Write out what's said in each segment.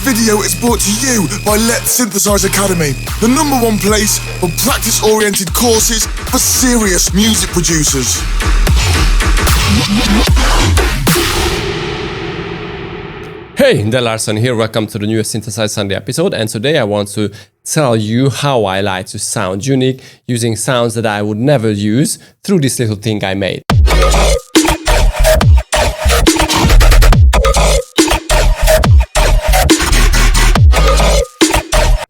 video is brought to you by Letsynthesize Academy, the #1 place for practice-oriented courses for serious music producers. Hey, Larson here, welcome to the newest Synthesize Sunday episode, and today I want to tell you how I like to sound unique using sounds that I would never use through this little thing I made.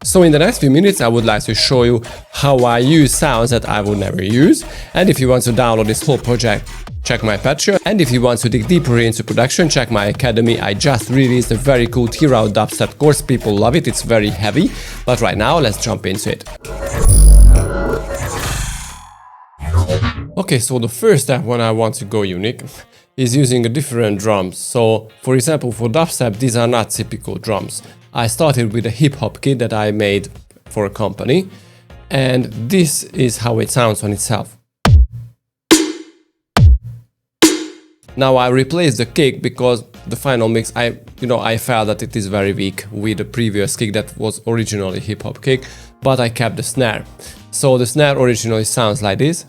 So in the next few minutes I would like to show you how I use sounds that I would never use, and if you want to download this whole project, check my Patreon, and if you want to dig deeper into production, check my academy. I just released a very cool T-Route dubstep course, people love it, it's very heavy, but right now let's jump into it. Okay, so the first step when I want to go unique is using a different drums. So for example, for dubstep, these are not typical drums. I started with a hip-hop kit that I made for a company, and this is how it sounds on itself. Now I replaced the kick because the final mix, I felt that it is very weak with the previous kick that was originally hip-hop kick, but I kept the snare. So the snare originally sounds like this.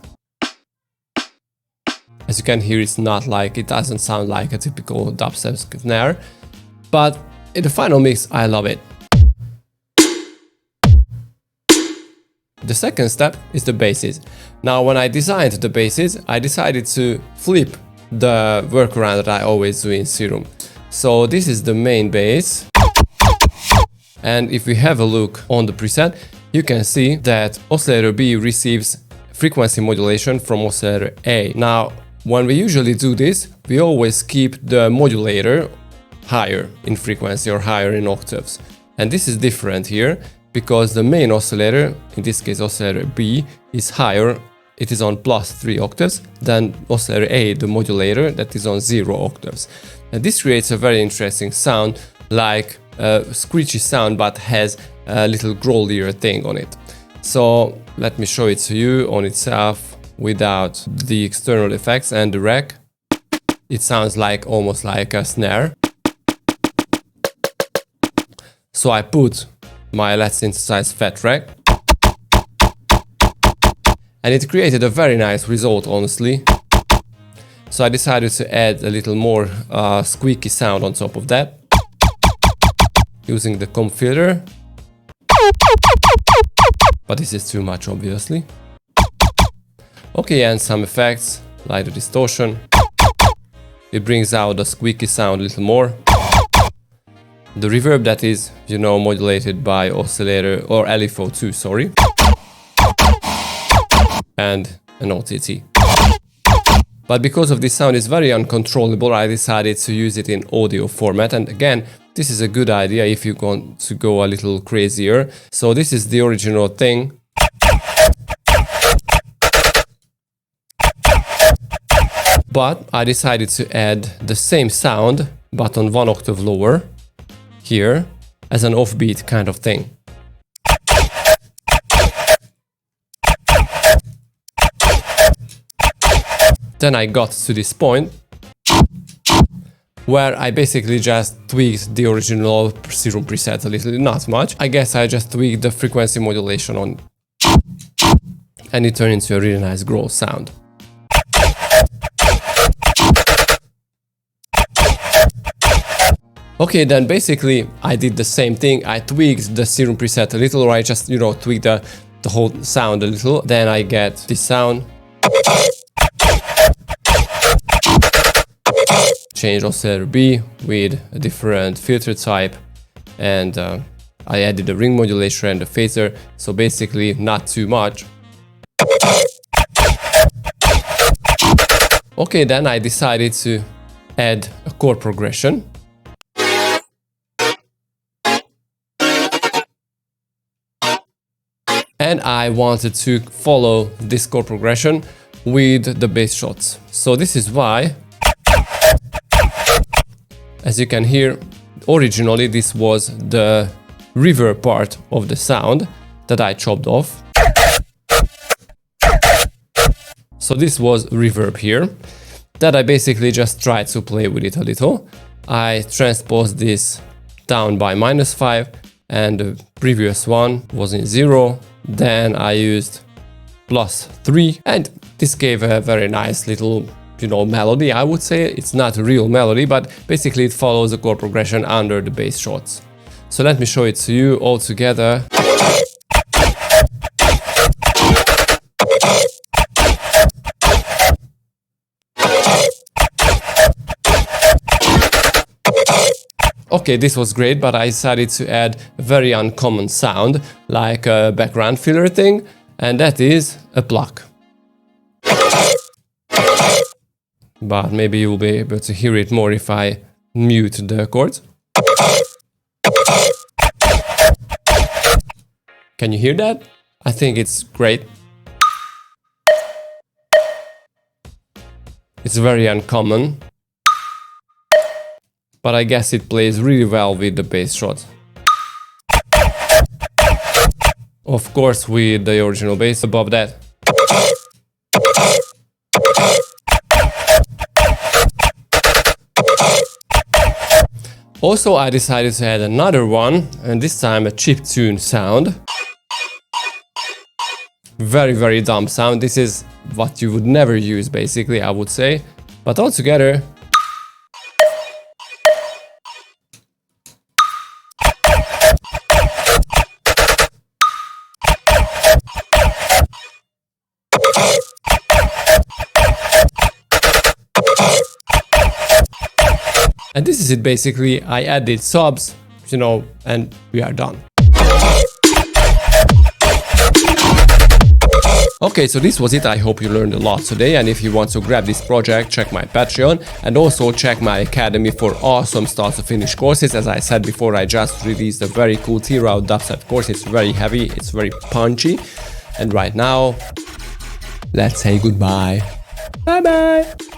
As you can hear, it doesn't sound like a typical dubstep snare, but in the final mix, I love it. The second step is the basses. Now, when I designed the basses, I decided to flip the workaround that I always do in Serum. So this is the main bass. And if we have a look on the preset, you can see that oscillator B receives frequency modulation from oscillator A. Now, when we usually do this, we always keep the modulator higher in frequency or higher in octaves. And this is different here because the main oscillator, in this case oscillator B, is higher. It is on +3 octaves than oscillator A, the modulator, that is on 0 octaves. And this creates a very interesting sound, like a screechy sound, but has a little growlier thing on it. So let me show it to you on itself without the external effects and the rack. It sounds almost like a snare. So I put my Letsynthesize Fat rack, and it created a very nice result, honestly. So I decided to add a little more squeaky sound on top of that, using the comb filter. But this is too much, obviously. Okay, and some effects, like the distortion. It brings out the squeaky sound a little more. The reverb that is, modulated by oscillator or LFO2, sorry. And an OTT. But because of this sound is very uncontrollable, I decided to use it in audio format. And again, this is a good idea if you want to go a little crazier. So this is the original thing. But I decided to add the same sound, but on 1 octave lower, here, as an offbeat kind of thing. Then I got to this point where I basically just tweaked the original Serum preset a little, not much. I guess I just tweaked the frequency modulation on, and it turned into a really nice growl sound. Okay, then basically I did the same thing. I tweaked the Serum preset a little, or I just, tweaked the whole sound a little. Then I get this sound. Change oscillator B with a different filter type, and I added the ring modulation and the phaser, so basically not too much. Okay, then I decided to add a chord progression. And I wanted to follow this chord progression with the bass shots. So this is why, as you can hear, originally this was the reverb part of the sound that I chopped off. So this was reverb here, that I basically just tried to play with it a little. I transposed this down by -5, and the previous one was in 0. Then I used +3, and this gave a very nice little, melody. I would say it's not a real melody, but basically it follows the chord progression under the bass shots. So let me show it to you all together. Okay, this was great, but I decided to add a very uncommon sound, like a background filler thing, and that is a pluck. But maybe you'll be able to hear it more if I mute the chords. Can you hear that? I think it's great. It's very uncommon, but I guess it plays really well with the bass shots. Of course, with the original bass above that. Also, I decided to add another one, and this time a chiptune sound. Very, very dumb sound. This is what you would never use, basically, I would say. But altogether, and this is it basically. I added subs, and we are done. Okay, so this was it. I hope you learned a lot today, and if you want to grab this project, check my Patreon and also check my academy for awesome start to finish courses. As I said before, I just released a very cool T-Route dubstep course. It's very heavy, it's very punchy, and right now, let's say goodbye. Bye bye!